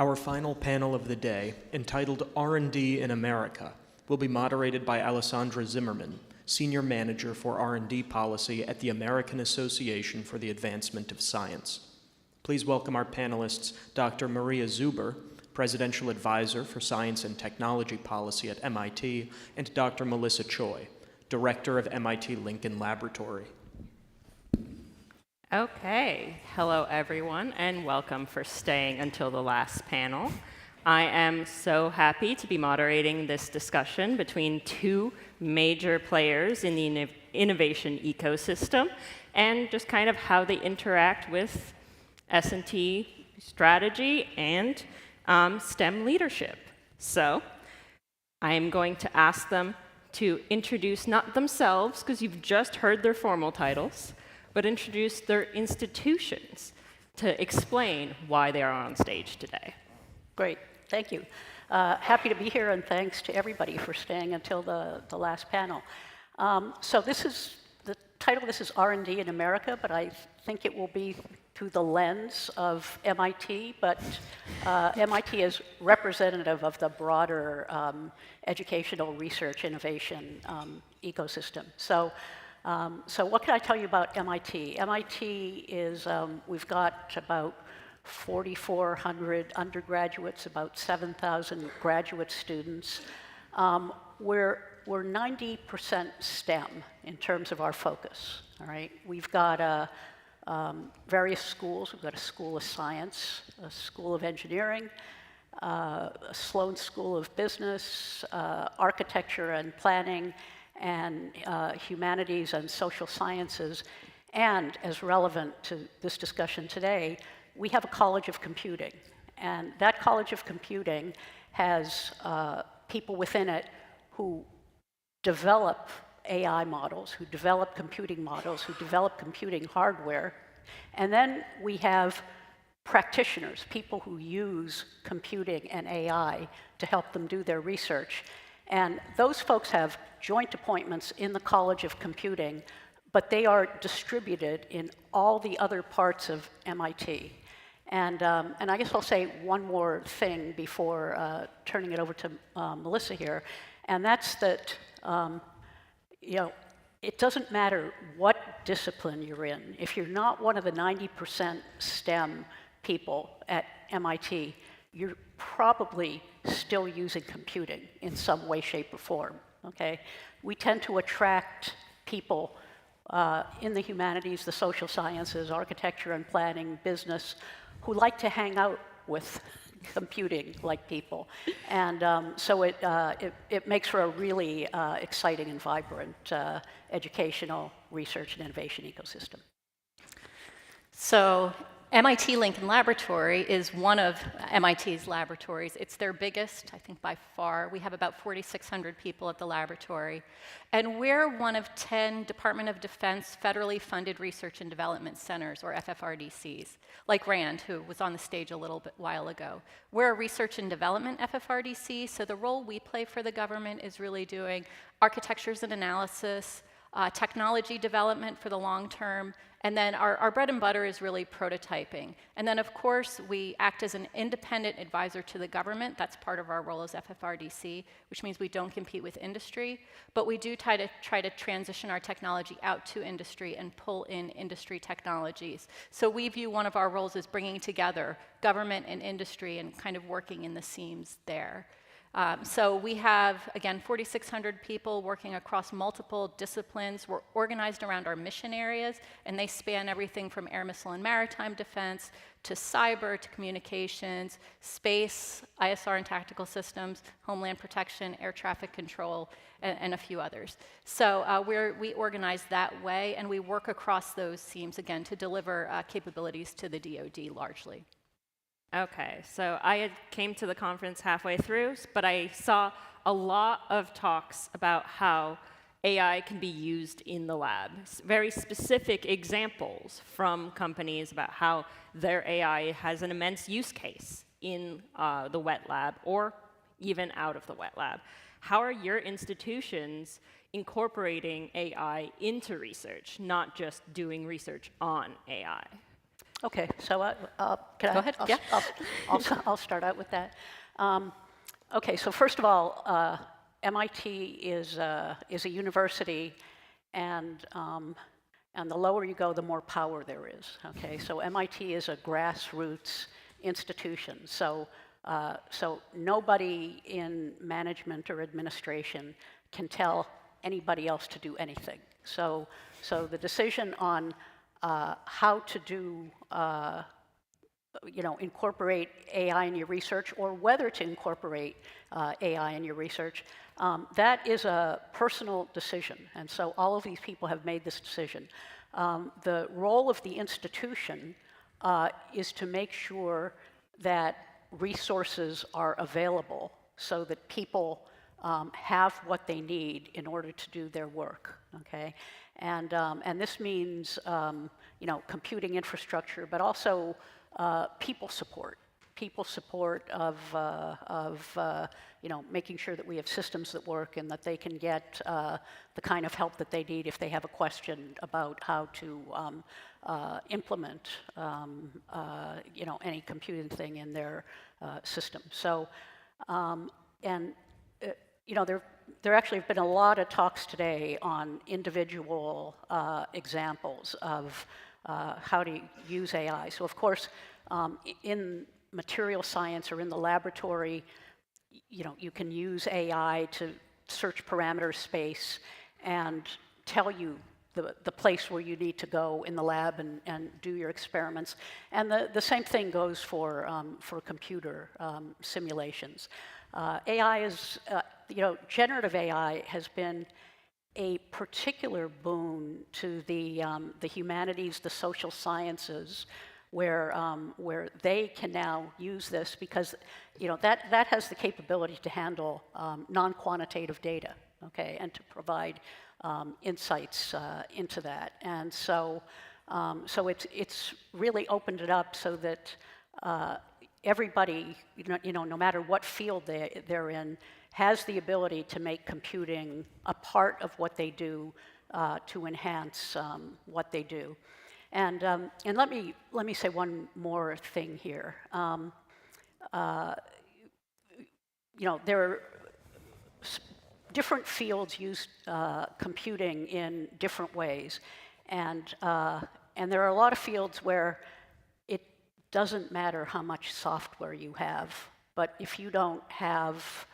Our final panel of the day, entitled R&D in America, will be moderated by Alessandra Zimmermann, Senior Manager for R&D Policy at the American Association for the Advancement of Science. Please welcome our panelists, Dr. Maria Zuber, Presidential Advisor for Science and Technology Policy at MIT, and Dr. Melissa Choi, Director of MIT Lincoln Laboratory. Okay, hello everyone, and welcome for staying until the last panel. I am so happy to be moderating this discussion between two major players in the innovation ecosystem and just kind of how they interact with S&T strategy and STEM leadership. So I'm going to ask them to introduce not themselves, because you've just heard their formal titles, but introduce their institutions to explain why they are on stage today. Great, thank you. Happy to be here, and thanks to everybody for staying until the last panel. So this is, the title of this is R&D in America, but I think it will be through the lens of MIT, but MIT is representative of the broader educational research innovation ecosystem. So what can I tell you about MIT? MIT is, we've got about 4,400 undergraduates, about 7,000 graduate students. We're 90% STEM in terms of our focus, all right? We've got various schools. We've got a School of Science, a School of Engineering, a Sloan School of Business, Architecture and Planning, and Humanities and Social Sciences. And as relevant to this discussion today, we have a College of Computing. And that College of Computing has people within it who develop AI models, who develop computing models, who develop computing hardware. And then we have practitioners, people who use computing and AI to help them do their research. And those folks have joint appointments in the College of Computing, but they are distributed in all the other parts of MIT. And I guess I'll say one more thing before turning it over to Melissa here, and that's that it doesn't matter what discipline you're in. If you're not one of the 90% STEM people at MIT, you're probably still using computing in some way, shape, or form, okay? We tend to attract people in the humanities, the social sciences, architecture and planning, business, who like to hang out with computing-like people. And so it makes for a really exciting and vibrant educational research and innovation ecosystem. So MIT Lincoln Laboratory is one of MIT's laboratories. It's their biggest, I think by far. We have about 4,600 people at the laboratory. And we're one of 10 Department of Defense federally funded research and development centers, or FFRDCs, like RAND, who was on the stage a little bit while ago. We're a research and development FFRDC, so the role we play for the government is really doing architectures and analysis, technology development for the long term, and then our bread and butter is really prototyping. And then, of course, we act as an independent advisor to the government. That's part of our role as FFRDC, which means we don't compete with industry, but we do try to transition our technology out to industry and pull in industry technologies. So we view one of our roles as bringing together government and industry and kind of working in the seams there. So we have, again, 4,600 people working across multiple disciplines. We're organized around our mission areas, and they span everything from air, missile, and maritime defense to cyber, to communications, space, ISR and tactical systems, homeland protection, air traffic control, and a few others. So we organize that way, and we work across those seams, again, to deliver capabilities to the DoD largely. Okay, so I came to the conference halfway through, but I saw a lot of talks about how AI can be used in the lab. Very specific examples from companies about how their AI has an immense use case in the wet lab or even out of the wet lab. How are your institutions incorporating AI into research, not just doing research on AI? Okay, so can Go ahead, yeah. I'll start out with that. Okay, so first of all, MIT is a university, and the lower you go, the more power there is. Okay, so MIT is a grassroots institution. So nobody in management or administration can tell anybody else to do anything. So the decision on how to do incorporate AI in your research, or whether to incorporate AI in your research, that is a personal decision. And so all of these people have made this decision. The role of the institution is to make sure that resources are available so that people have what they need in order to do their work. Okay, and this means computing infrastructure, but also people support of making sure that we have systems that work and that they can get the kind of help that they need if they have a question about how to implement any computing thing in their system. So there actually have been a lot of talks today on individual examples of how to use AI. So of course, in material science or in the laboratory, you can use AI to search parameter space and tell you the place where you need to go in the lab and do your experiments. And the same thing goes for computer simulations. AI is, generative AI has been a particular boon to the humanities, the social sciences, where they can now use this because that has the capability to handle non-quantitative data, okay, and to provide insights into that. And so it's really opened it up so that everybody, no matter what field they're in, has the ability to make computing a part of what they do to enhance what they do. And let me say one more thing here. There are different fields use computing in different ways, and there are a lot of fields where it doesn't matter how much software you have, but if you don't have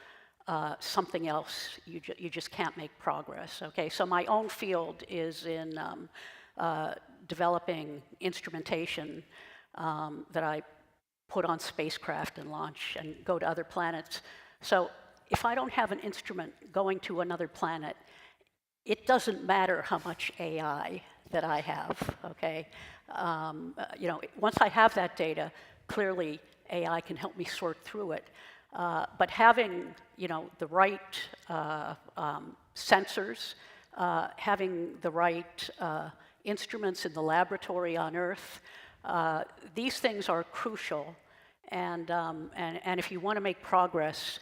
something else, you just can't make progress. Okay, so my own field is in developing instrumentation that I put on spacecraft and launch and go to other planets. So if I don't have an instrument going to another planet, it doesn't matter how much AI that I have, okay? Once I have that data, clearly AI can help me sort through it. But having, the right sensors, having the right instruments in the laboratory on Earth, these things are crucial. And if you want to make progress,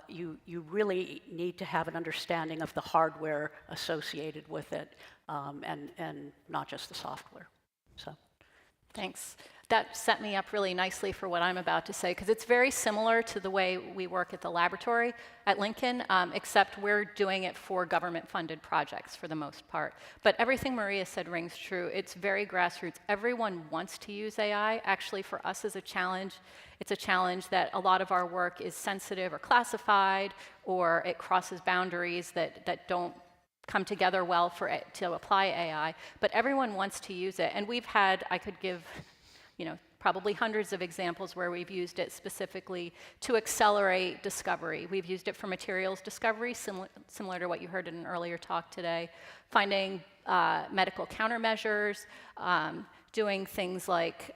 you really need to have an understanding of the hardware associated with it, and not just the software. So, Thanks. That set me up really nicely for what I'm about to say, because it's very similar to the way we work at the laboratory at Lincoln, except we're doing it for government-funded projects for the most part. But everything Maria said rings true. It's very grassroots. Everyone wants to use AI. Actually, for us as a challenge, it's a challenge that a lot of our work is sensitive or classified, or it crosses boundaries that don't come together well to apply AI. But everyone wants to use it. And we've had, I could give probably hundreds of examples where we've used it specifically to accelerate discovery. We've used it for materials discovery, similar to what you heard in an earlier talk today, finding medical countermeasures, doing things like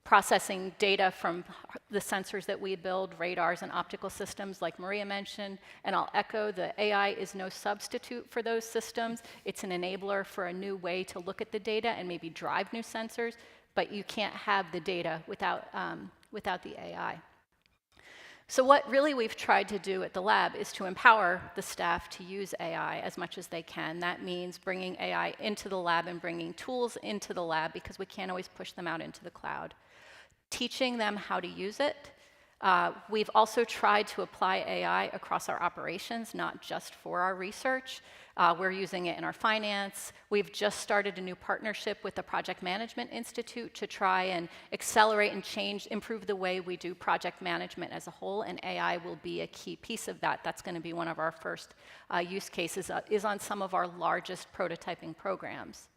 processing data from the sensors that we build, radars and optical systems like Maria mentioned. And I'll echo, the AI is no substitute for those systems. It's an enabler for a new way to look at the data and maybe drive new sensors, but you can't have the data without the AI. So what really we've tried to do at the lab is to empower the staff to use AI as much as they can. That means bringing AI into the lab and bringing tools into the lab because we can't always push them out into the cloud. Teaching them how to use it. We've also tried to apply AI across our operations, not just for our research. We're using it in our finance. We've just started a new partnership with the Project Management Institute to try and accelerate and improve the way we do project management as a whole, and AI will be a key piece of that. That's going to be one of our first use cases, is on some of our largest prototyping programs.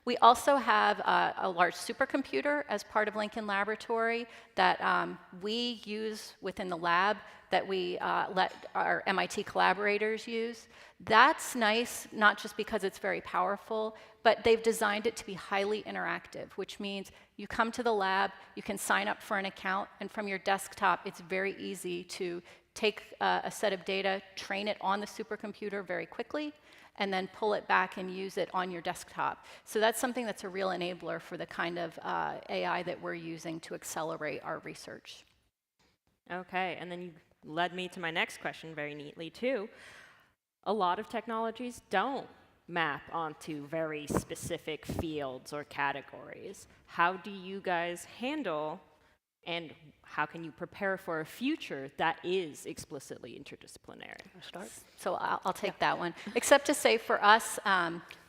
We also have a large supercomputer as part of Lincoln Laboratory that we use within the lab that we let our MIT collaborators use. That's nice, not just because it's very powerful, but they've designed it to be highly interactive, which means you come to the lab, you can sign up for an account, and from your desktop, it's very easy to take a set of data, train it on the supercomputer very quickly, and then pull it back and use it on your desktop. So that's something that's a real enabler for the kind of AI that we're using to accelerate our research. Okay, and then you led me to my next question very neatly, too. A lot of technologies don't map onto very specific fields or categories. How do you guys handle and how can you prepare for a future that is explicitly interdisciplinary? Start? So I'll take that one. Except to say for us,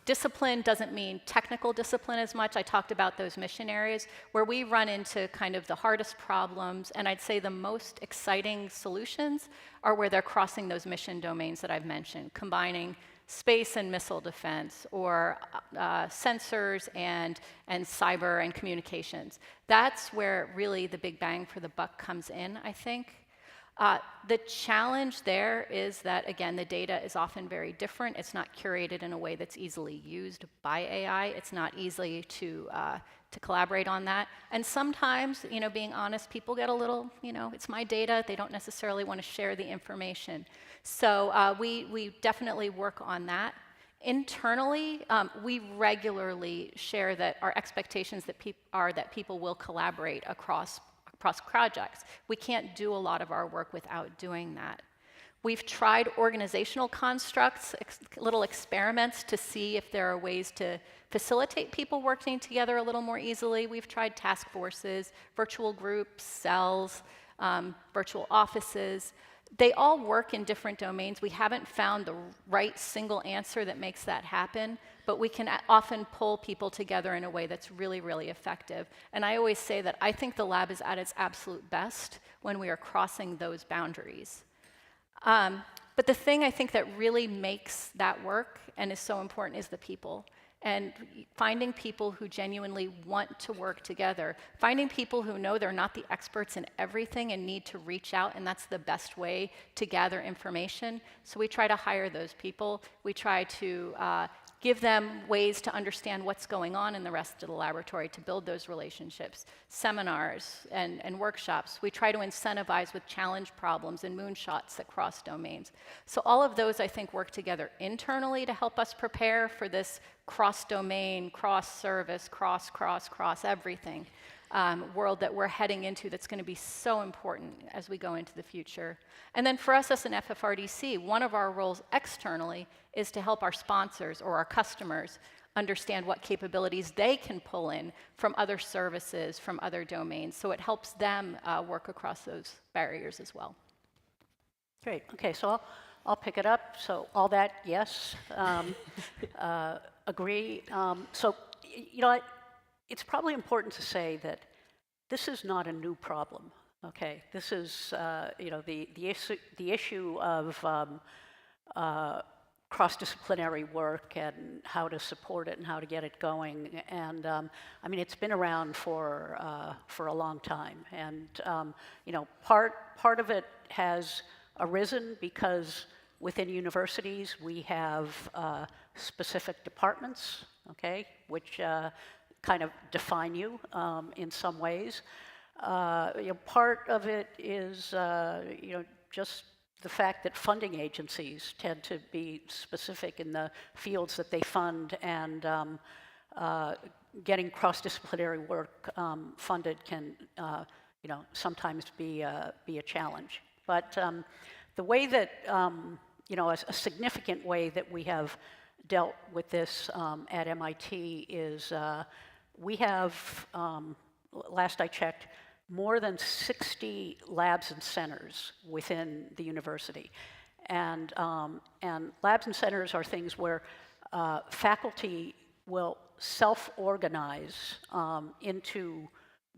discipline doesn't mean technical discipline as much. I talked about those mission areas where we run into kind of the hardest problems, and I'd say the most exciting solutions are where they're crossing those mission domains that I've mentioned, combining space and missile defense, or sensors and cyber and communications. That's where really the big bang for the buck comes in, I think. The challenge there is that, again, the data is often very different. It's not curated in a way that's easily used by AI. It's not easy to collaborate on that. And sometimes, being honest, people get a little, it's my data. They don't necessarily want to share the information. So we definitely work on that. Internally, we regularly share that our expectations are that people will collaborate across projects. We can't do a lot of our work without doing that. We've tried organizational constructs, little experiments to see if there are ways to facilitate people working together a little more easily. We've tried task forces, virtual groups, cells, virtual offices. They all work in different domains. We haven't found the right single answer that makes that happen, but we can often pull people together in a way that's really, really effective. And I always say that I think the lab is at its absolute best when we are crossing those boundaries. But the thing I think that really makes that work and is so important is the people. And finding people who genuinely want to work together, finding people who know they're not the experts in everything and need to reach out, and that's the best way to gather information. So we try to hire those people. We try to give them ways to understand what's going on in the rest of the laboratory to build those relationships, seminars and workshops. We try to incentivize with challenge problems and moonshots that cross domains. So all of those, I think, work together internally to help us prepare for this cross-domain, cross-service, cross everything world that we're heading into that's going to be so important as we go into the future. And then for us as an FFRDC, one of our roles externally is to help our sponsors or our customers understand what capabilities they can pull in from other services, from other domains. So it helps them work across those barriers as well. Great. Okay, so I'll pick it up. So all that, yes. Agree. So, it's probably important to say that this is not a new problem. Okay, this is the issue of cross-disciplinary work and how to support it and how to get it going. And it's been around for a long time. And part of it has arisen because within universities we have specific departments, okay, which kind of define you in some ways. Part of it is just the fact that funding agencies tend to be specific in the fields that they fund, and getting cross-disciplinary work funded can sometimes be a challenge. But the way that, a significant way that we have dealt with this at MIT is we have, last I checked, more than 60 labs and centers within the university. And labs and centers are things where faculty will self-organize into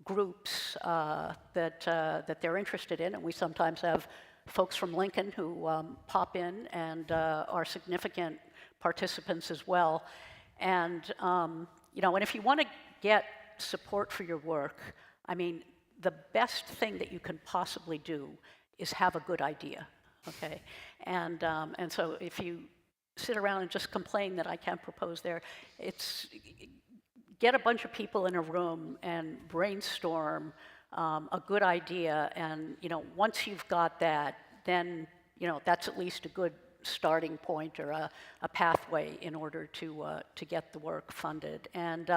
groups that they're interested in, and we sometimes have folks from Lincoln who pop in and are significant participants as well. And and if you want to get support for your work, I mean, the best thing that you can possibly do is have a good idea, okay? And so if you sit around and just complain that I can't propose there, get a bunch of people in a room and brainstorm a good idea, and once you've got that, then that's at least a good starting point or a pathway in order to get the work funded. And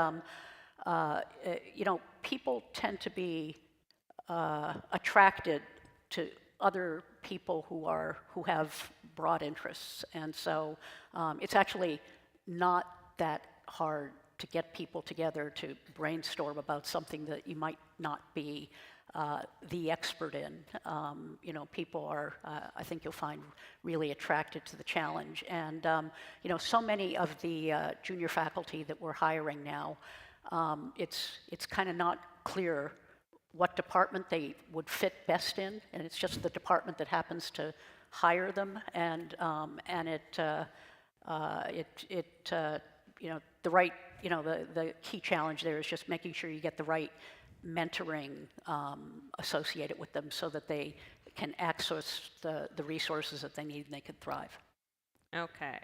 people tend to be attracted to other people who have broad interests, and so it's actually not that hard to get people together to brainstorm about something that you might not be the expert in. People are, I think you'll find, really attracted to the challenge. And so many of the junior faculty that we're hiring now, it's kind of not clear what department they would fit best in, and it's just the department that happens to hire them. And the key challenge there is just making sure you get the right mentoring associated with them so that they can access the resources that they need and they can thrive. Okay.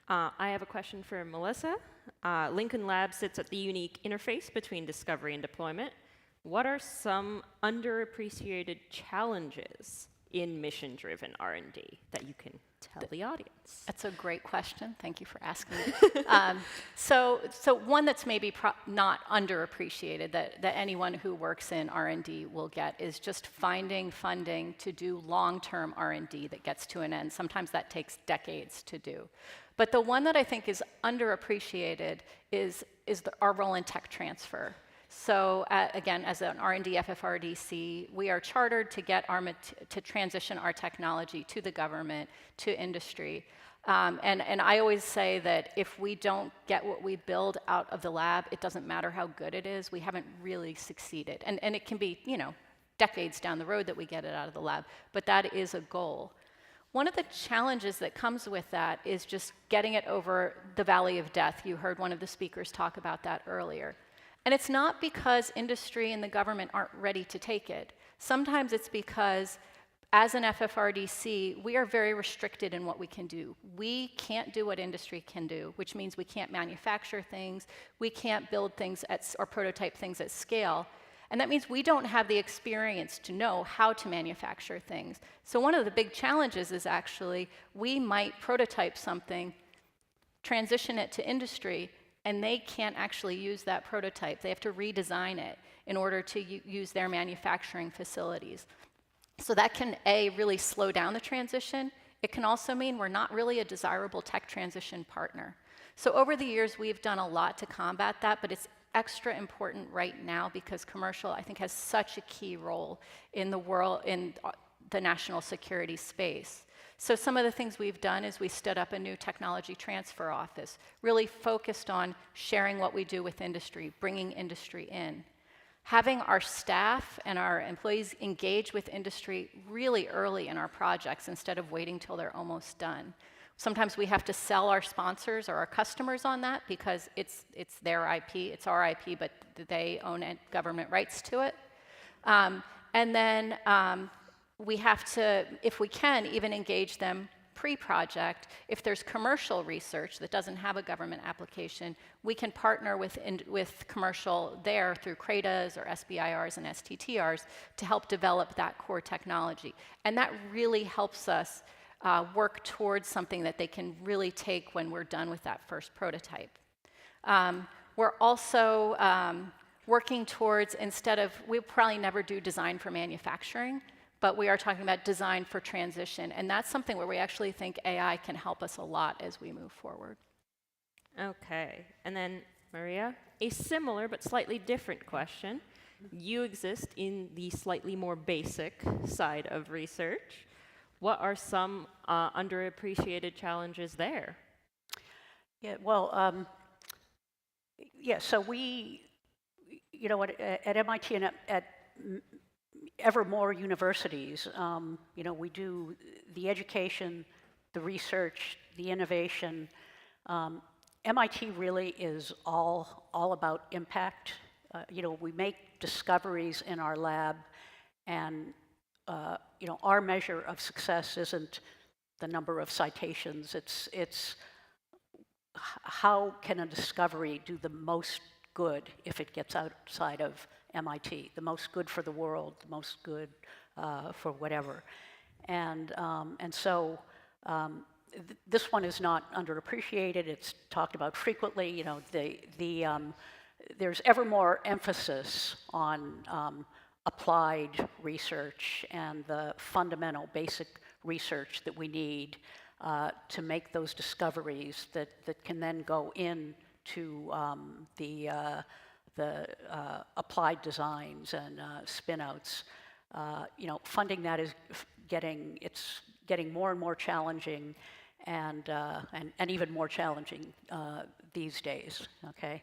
I have a question for Melissa. Lincoln Lab sits at the unique interface between discovery and deployment. What are some underappreciated challenges in mission-driven R&D that you can tell the audience? That's a great question. Thank you for asking it. So one that's maybe not underappreciated that anyone who works in R&D will get is just finding funding to do long-term R&D that gets to an end. Sometimes that takes decades to do. But the one that I think is underappreciated is our role in tech transfer. So again, as an R&D FFRDC, we are chartered to get to transition our technology to the government, to industry. And I always say that if we don't get what we build out of the lab, it doesn't matter how good it is, we haven't really succeeded. And it can be, decades down the road that we get it out of the lab, but that is a goal. One of the challenges that comes with that is just getting it over the valley of death. You heard one of the speakers talk about that earlier. And it's not because industry and the government aren't ready to take it. Sometimes it's because as an FFRDC, we are very restricted in what we can do. We can't do what industry can do, which means we can't manufacture things, we can't build things or prototype things at scale. And that means we don't have the experience to know how to manufacture things. So one of the big challenges is actually we might prototype something, transition it to industry, and they can't actually use that prototype. They have to redesign it in order to use their manufacturing facilities. So that can, A, really slow down the transition. It can also mean we're not really a desirable tech transition partner. So over the years, we've done a lot to combat that, but it's extra important right now because commercial, I think, has such a key role in the world, in the national security space. So some of the things we've done is we stood up a new technology transfer office, really focused on sharing what we do with industry, bringing industry in. Having our staff and our employees engage with industry really early in our projects instead of waiting till they're almost done. Sometimes we have to sell our sponsors or our customers on that because it's their IP, it's our IP, but they own government rights to it. And then we have to, if we can, even engage them pre-project. If there's commercial research that doesn't have a government application, we can partner with commercial there through CRADAs or SBIRs and STTRs to help develop that core technology. And that really helps us work towards something that they can really take when we're done with that first prototype. We're also working towards, we'll probably never do design for manufacturing, but we are talking about design for transition. And that's something where we actually think AI can help us a lot as we move forward. Okay, and then Maria, a similar but slightly different question. You exist in the slightly more basic side of research. What are some underappreciated challenges there? Yeah, well, yeah, so we, at MIT and at ever more universities, we do the education, the research, the innovation. MIT really is all about impact. We make discoveries in our lab, and our measure of success isn't the number of citations. It's how can a discovery do the most good if it gets outside of MIT, the most good for the world, the most good for whatever. And so this one is not underappreciated. It's talked about frequently. There's ever more emphasis on applied research and the fundamental basic research that we need to make those discoveries that can then go into the applied designs and spin-outs. Funding that is getting more and more challenging, and even more challenging these days. Okay.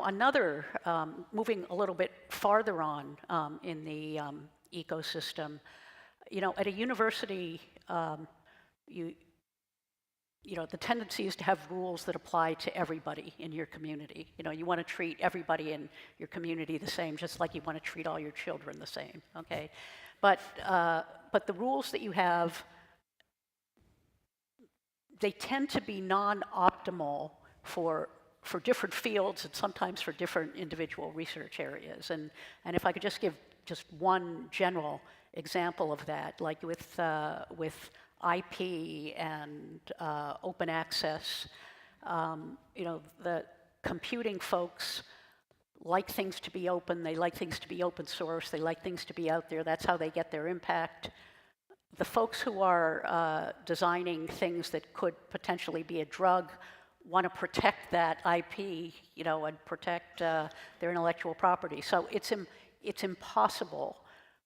Another, moving a little bit farther on in the ecosystem, at a university, the tendency is to have rules that apply to everybody in your community. You want to treat everybody in your community the same, just like you want to treat all your children the same. Okay, but the rules that you have, they tend to be non-optimal for different fields and sometimes for different individual research areas. And if I could just give just one general example of that, like with IP and open access, the computing folks like things to be open, they like things to be open source, they like things to be out there, that's how they get their impact. The folks who are designing things that could potentially be a drug want to protect that IP, and protect their intellectual property. So it's impossible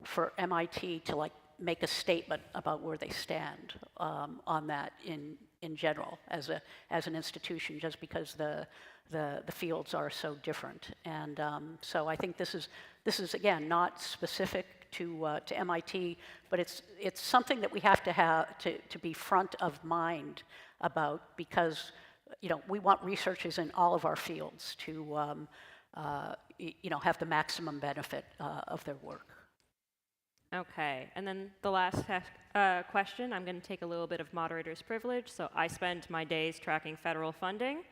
for MIT to make a statement about where they stand on that in general as an institution, just because the fields are so different. And so I think this is again not specific to MIT, but it's something that we have to be front of mind about, because we want researchers in all of our fields to have the maximum benefit of their work. Okay, and then the last question, I'm going to take a little bit of moderator's privilege. So I spend my days tracking federal funding.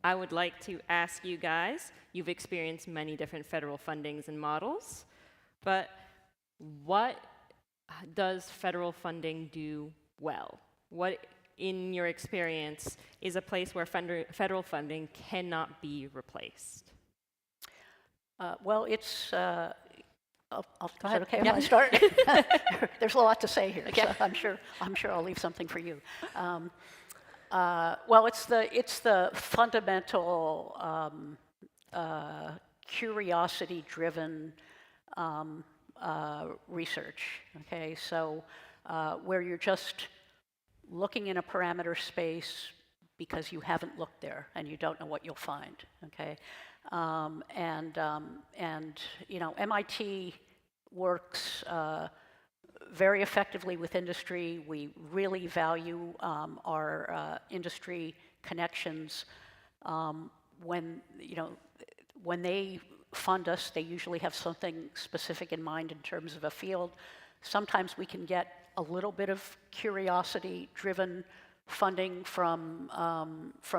I would like to ask you guys, you've experienced many different federal fundings and models, but what does federal funding do well? What, in your experience, is a place where federal funding cannot be replaced? Well, it's... Go ahead. Okay, Yeah. I start. There's a lot to say here, so I'm sure I'll leave something for you. Well, it's the fundamental curiosity-driven research. Okay, so where you're just looking in a parameter space because you haven't looked there and you don't know what you'll find. Okay. MIT works very effectively with industry. We really value our industry connections. When they fund us, they usually have something specific in mind in terms of a field. Sometimes we can get a little bit of curiosity-driven funding from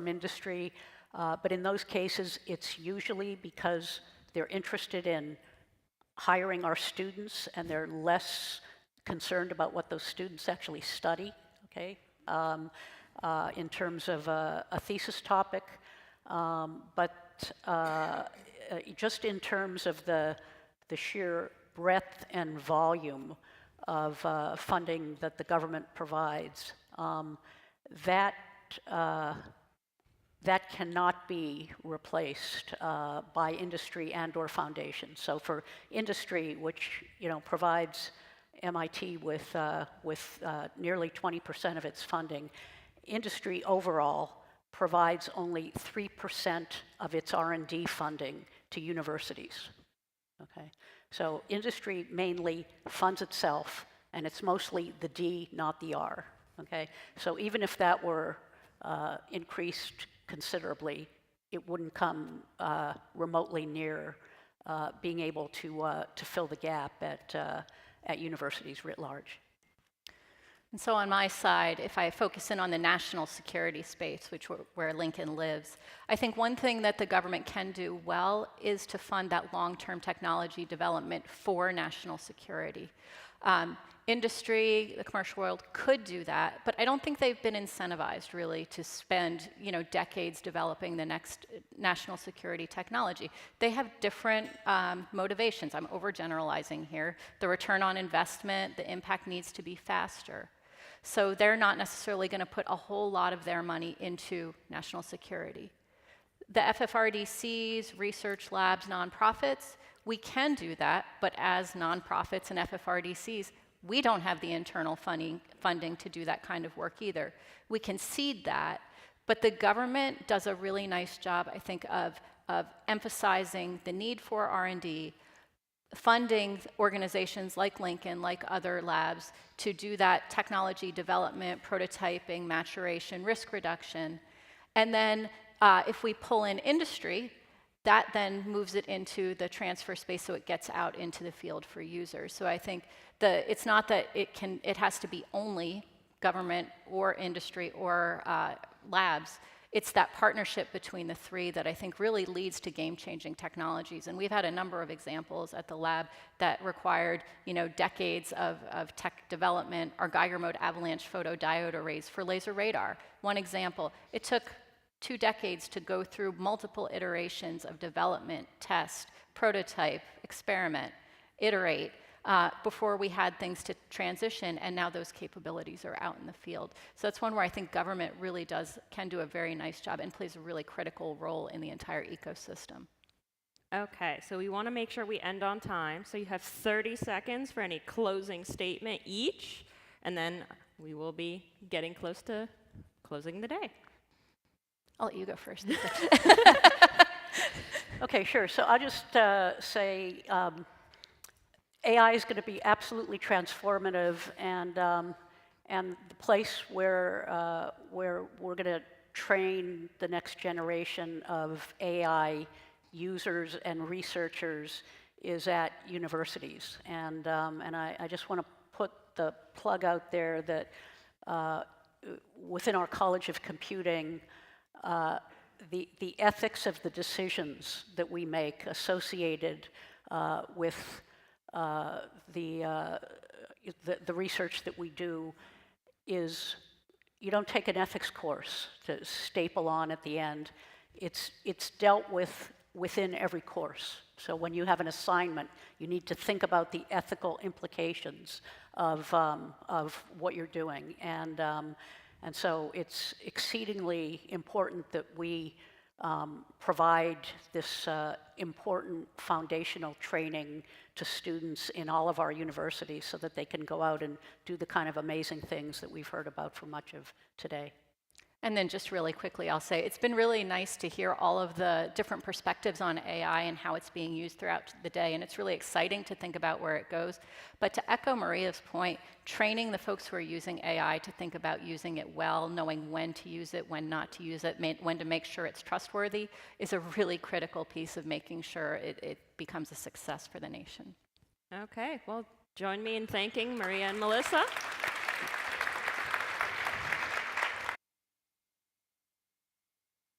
industry. But in those cases, it's usually because they're interested in hiring our students and they're less concerned about what those students actually study, okay, in terms of a thesis topic. But just in terms of the sheer breadth and volume of funding that the government provides, that cannot be replaced by industry and/or foundations. So for industry, which provides MIT with nearly 20% of its funding, industry overall provides only 3% of its R&D funding to universities. Okay, so industry mainly funds itself, and it's mostly the D, not the R. Okay, so even if that were increased considerably, it wouldn't come remotely near being able to fill the gap at universities writ large. And so on my side, if I focus in on the national security space, where Lincoln lives, I think one thing that the government can do well is to fund that long-term technology development for national security. Industry, the commercial world could do that, but I don't think they've been incentivized really to spend decades developing the next national security technology. They have different motivations. I'm overgeneralizing here. The return on investment, the impact needs to be faster. So they're not necessarily going to put a whole lot of their money into national security. The FFRDCs, research labs, nonprofits, we can do that, but as nonprofits and FFRDCs, we don't have the internal funding to do that kind of work either. We can seed that, but the government does a really nice job, I think, of emphasizing the need for R&D, funding organizations like Lincoln, like other labs, to do that technology development, prototyping, maturation, risk reduction. And then if we pull in industry, that then moves it into the transfer space so it gets out into the field for users. So I think it's not that it has to be only government or industry or labs. It's that partnership between the three that I think really leads to game-changing technologies. And we've had a number of examples at the lab that required decades of tech development. Our Geiger mode avalanche photodiode arrays for laser radar. One example, it took 2 decades to go through multiple iterations of development, test, prototype, experiment, iterate, before we had things to transition, and now those capabilities are out in the field. So that's one where I think government really can do a very nice job and plays a really critical role in the entire ecosystem. Okay, so we want to make sure we end on time. So you have 30 seconds for any closing statement each, and then we will be getting close to closing the day. I'll let you go first. Okay, sure. So I'll just say AI is going to be absolutely transformative, and the place where we're going to train the next generation of AI users and researchers is at universities. And I just want to put the plug out there that within our College of Computing, the ethics of the decisions that we make associated with the research that we do is, you don't take an ethics course to staple on at the end. It's dealt with within every course. So when you have an assignment, you need to think about the ethical implications of what you're doing. And so it's exceedingly important that we provide this important foundational training to students in all of our universities so that they can go out and do the kind of amazing things that we've heard about for much of today. And then just really quickly, I'll say it's been really nice to hear all of the different perspectives on AI and how it's being used throughout the day. And it's really exciting to think about where it goes. But to echo Maria's point, training the folks who are using AI to think about using it well, knowing when to use it, when not to use it, when to make sure it's trustworthy, is a really critical piece of making sure it becomes a success for the nation. Okay, well, join me in thanking Maria and Melissa.